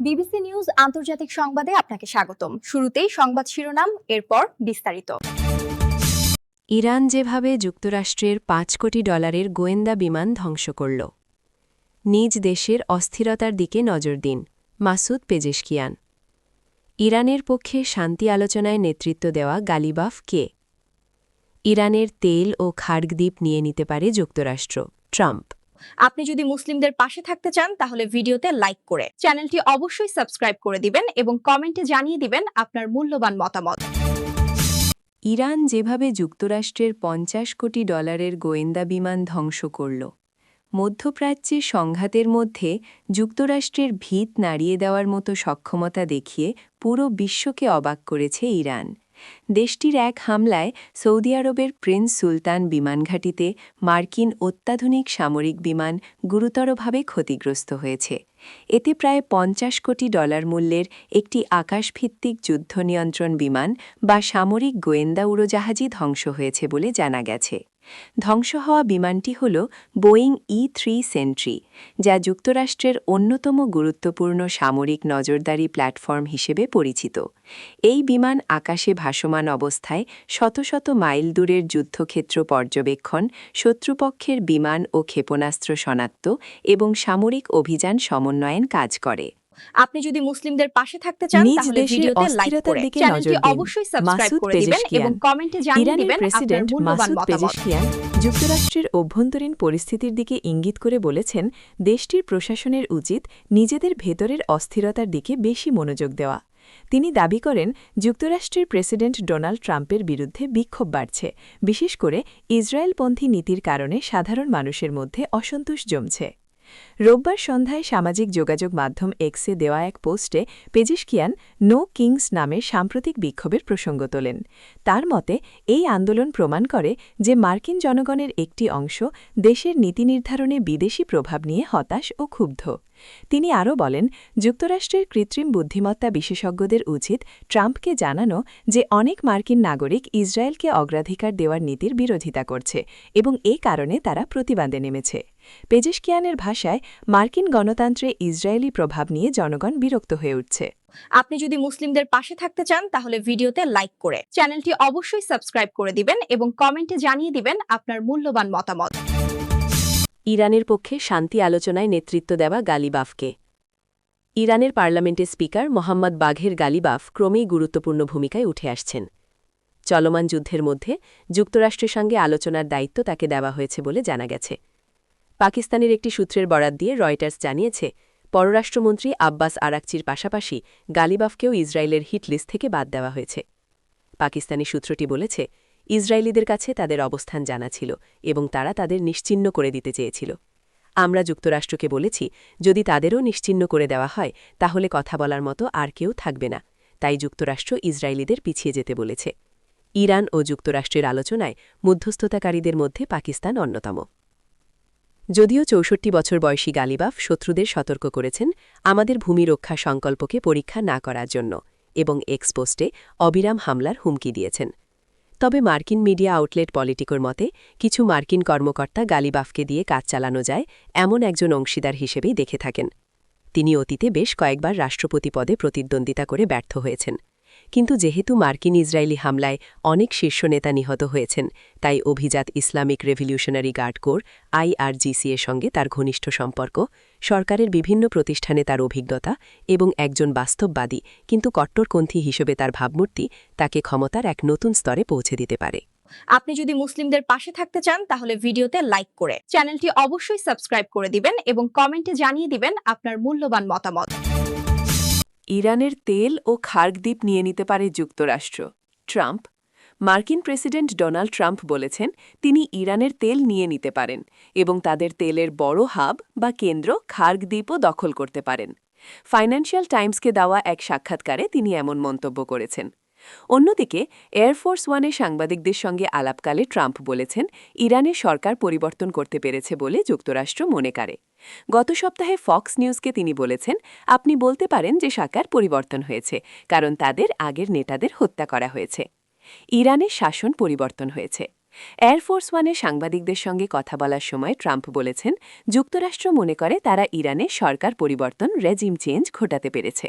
BBC news আন্তর্জাতিক সংবাদে আপনাকে স্বাগতম। শুরুতেই সংবাদ শিরোনাম, এরপর বিস্তারিত। ইরান যেভাবে যুক্তরাষ্ট্রের $5 কোটি গোয়েন্দা বিমান ধ্বংস করল। নিজ দেশের অস্থিরতার দিকে নজর দিন, মাসুদ পেজেশকিয়ান। ইরানের পক্ষে শান্তি আলোচনায় নেতৃত্ব দেওয়া গালিবাফ কে? ইরানের তেল ও খার্গ দ্বীপ নিয়ে নিতে পারে যুক্তরাষ্ট্র, ট্রাম্প। আপনি যদি মুসলিমদের পাশে থাকতে চান তাহলে ভিডিওতে লাইক করে চ্যানেলটি অবশ্যই সাবস্ক্রাইব করে দিবেন এবং কমেন্টে জানিয়ে দিবেন আপনার মূল্যবান মতামত। ইরান যেভাবে যুক্তরাষ্ট্রের $50 কোটি গোয়েন্দা বিমান ধ্বংস করল, মধ্যপ্রাচ্যের সংঘাতের মধ্যে যুক্তরাষ্ট্রের ভিত নাড়িয়ে দেওয়ার মতো সক্ষমতা দেখিয়ে পুরো বিশ্বকে অবাক করেছে ইরান। দেশটির এক হামলায় সৌদি আরবের প্রিন্স সুলতান বিমানঘাঁটিতে মার্কিন অত্যাধুনিক সামরিক বিমান গুরুতরভাবে ক্ষতিগ্রস্ত হয়েছে। এতে প্রায় $50 কোটি মূল্যের একটি আকাশভিত্তিক যুদ্ধ নিয়ন্ত্রণ বিমান বা সামরিক গোয়েন্দা উড়োজাহাজই ধ্বংস হয়েছে বলে জানা গেছে। ধ্বংস হওয়া বিমানটি হল বোয়িং E-3 সেন্ট্রি, যা যুক্তরাষ্ট্রের অন্যতম গুরুত্বপূর্ণ সামরিক নজরদারি প্ল্যাটফর্ম হিসেবে পরিচিত। এই বিমান আকাশে ভাসমান অবস্থায় শত শত মাইল দূরের যুদ্ধক্ষেত্র পর্যবেক্ষণ, শত্রুপক্ষের বিমান ও ক্ষেপণাস্ত্র শনাক্ত এবং সামরিক অভিযান সমন্বয়ের কাজ করে। আপনি যদি মুসলিমদের পাশে থাকতে চান তাহলে ভিডিওতে লাইক করে চ্যানেলটি অবশ্যই সাবস্ক্রাইব করে দিবেন এবং কমেন্টে জানিয়ে দিবেন আপনার মূল্যবান মতামত। যুক্তরাষ্ট্রের অভ্যন্তরীণ পরিস্থিতির দিকে ইঙ্গিত করে বলেছেন, দেশটির প্রশাসনের উচিত নিজেদের ভেতরের অস্থিরতার দিকে বেশি মনোযোগ দেওয়া। তিনি দাবি করেন, যুক্তরাষ্ট্রের প্রেসিডেন্ট ডোনাল্ড ট্রাম্পের বিরুদ্ধে বিক্ষোভ বাড়ছে, বিশেষ করে ইসরায়েলপন্থী নীতির কারণে সাধারণ মানুষের মধ্যে অসন্তোষ জমছে। রোববার সন্ধ্যায় সামাজিক যোগাযোগ মাধ্যম এক্সে দেওয়া এক পোস্টে পেজেশকিয়ান নো কিংস নামে সাম্প্রতিক বিক্ষোভের প্রসঙ্গ তোলেন। তার মতে, এই আন্দোলন প্রমাণ করে যে মার্কিন জনগণের একটি অংশ দেশের নীতি নির্ধারণে বিদেশি প্রভাব নিয়ে হতাশ ও ক্ষুব্ধ। তিনি আরও বলেন, যুক্তরাষ্ট্রের কৃত্রিম বুদ্ধিমত্তা বিশেষজ্ঞদের উচিত ট্রাম্পকে জানানো যে অনেক মার্কিন নাগরিক ইসরায়েলকে অগ্রাধিকার দেওয়ার নীতির বিরোধিতা করছে এবং এ কারণে তারা প্রতিবাদে নেমেছে। পেজেশকিয়ানের ভাষায়, মার্কিন গণতন্ত্রে ইসরায়েলি প্রভাব নিয়ে জনগণ বিরক্ত হয়ে উঠছে। আপনি যদি মুসলিমদের পাশে থাকতে চান তাহলে ভিডিওতে লাইক করে চ্যানেলটি অবশ্যই সাবস্ক্রাইব করে দিবেন এবং কমেন্টে জানিয়ে দিবেন আপনার মূল্যবান মতামত। ইরানের পক্ষে শান্তি আলোচনায় নেতৃত্ব দেওয়া গালিবাফকে। ইরানের পার্লামেন্টের স্পিকার মোহাম্মদ বাঘের গালিবাফ ক্রমেই গুরুত্বপূর্ণ ভূমিকায় উঠে আসছেন। চলমান যুদ্ধের মধ্যে যুক্তরাষ্ট্রের সঙ্গে আলোচনার দায়িত্ব তাকে দেওয়া হয়েছে বলে জানা গেছে। পাকিস্তানের একটি সূত্রের বরাত দিয়ে রয়টার্স জানিয়েছে, পররাষ্ট্রমন্ত্রী আব্বাস আরাকচির পাশাপাশি গালিবাফকেও ইসরায়েলের হিট লিস্ট থেকে বাদ দেওয়া হয়েছে। পাকিস্তানি সূত্রটি বলেছে, ইসরায়েলিদের কাছে তাদের অবস্থান জানা ছিল এবং তারা তাদের নিশ্চিহ্ন করে দিতে চেয়েছিল। আমরা যুক্তরাষ্ট্রকে বলেছি, যদি তাদেরও নিশ্চিহ্ন করে দেওয়া হয় তাহলে কথা বলার মতো আর কেউ থাকবে না, তাই যুক্তরাষ্ট্র ইসরায়েলিদের পিছিয়ে যেতে বলেছে। ইরান ও যুক্তরাষ্ট্রের আলোচনায় মধ্যস্থতাকারীদের মধ্যে পাকিস্তান অন্যতম। যদিও ৬৪ বছর বয়সী গালিবাফ শত্রুদের সতর্ক করেছেন আমাদের ভূমি রক্ষা সংকল্পকে পরীক্ষা না করার জন্য এবং এক্সপোস্টে অবিরাম হামলার হুমকি দিয়েছেন। তবে মার্কিন মিডিয়া আউটলেট পলিটিকোর মতে, কিছু মার্কিন কর্মকর্তা গালিবাফকে দিয়ে কাজ চালানো যায় এমন একজন অংশীদার হিসেবেই দেখে থাকেন। তিনি অতীতে বেশ কয়েকবার রাষ্ট্রপতি পদে প্রতিদ্বন্দ্বিতা করে ব্যর্থ হয়েছেন। কিন্তু যেহেতু মার্কিন ইসরায়েলি হামলায় অনেক শীর্ষ নেতা নিহত হয়েছেন, তাই অভিজাত Islamic revolutionary guard corps IRGC এর সঙ্গে তার ঘনিষ্ঠ সম্পর্ক, সরকারের বিভিন্ন প্রতিষ্ঠানে তার অভিজ্ঞতা এবং একজন বাস্তববাদী কিন্তু কট্টরপন্থী হিসেবে তার ভাবমূর্তি তাকে ক্ষমতার এক নতুন স্তরে পৌঁছে দিতে পারে। আপনি যদি মুসলিমদের পাশে থাকতে চান তাহলে ভিডিওতে লাইক করে চ্যানেলটি অবশ্যই সাবস্ক্রাইব করে দিবেন এবং কমেন্টে জানিয়ে দিবেন আপনার মূল্যবান মতামত। ইরানের তেল ও খার্গ দ্বীপ নিয়ে নিতে পারে যুক্তরাষ্ট্র, ট্রাম্প। মার্কিন প্রেসিডেন্ট ডোনাল্ড ট্রাম্প বলেছেন, তিনি ইরানের তেল নিয়ে নিতে পারেন এবং তাদের তেলের বড় হাব বা কেন্দ্র খার্গ দ্বীপও দখল করতে পারেন। ফাইন্যান্সিয়াল টাইমসকে দেওয়া এক সাক্ষাৎকারে তিনি এমন মন্তব্য করেছেন। অন্যদিকে এয়ারফোর্স ওয়ানে সাংবাদিকদের সঙ্গে আলাপকালে ট্রাম্প বলেছেন, ইরানের সরকার পরিবর্তন করতে পেরেছে বলে যুক্তরাষ্ট্র মনে করে। গত সপ্তাহে ফক্স নিউজকে তিনি বলেছেন, আপনি বলতে পারেন যে সরকার পরিবর্তন হয়েছে, কারণ তাদের আগের নেতাদের হত্যা করা হয়েছে। ইরানের শাসন পরিবর্তন হয়েছে। এয়ারফোর্স ওয়ানে সাংবাদিকদের সঙ্গে কথা বলার সময় ট্রাম্প বলেছেন, যুক্তরাষ্ট্র মনে করে তারা ইরানে সরকার পরিবর্তন রেজিম চেঞ্জ ঘটাতে পেরেছে।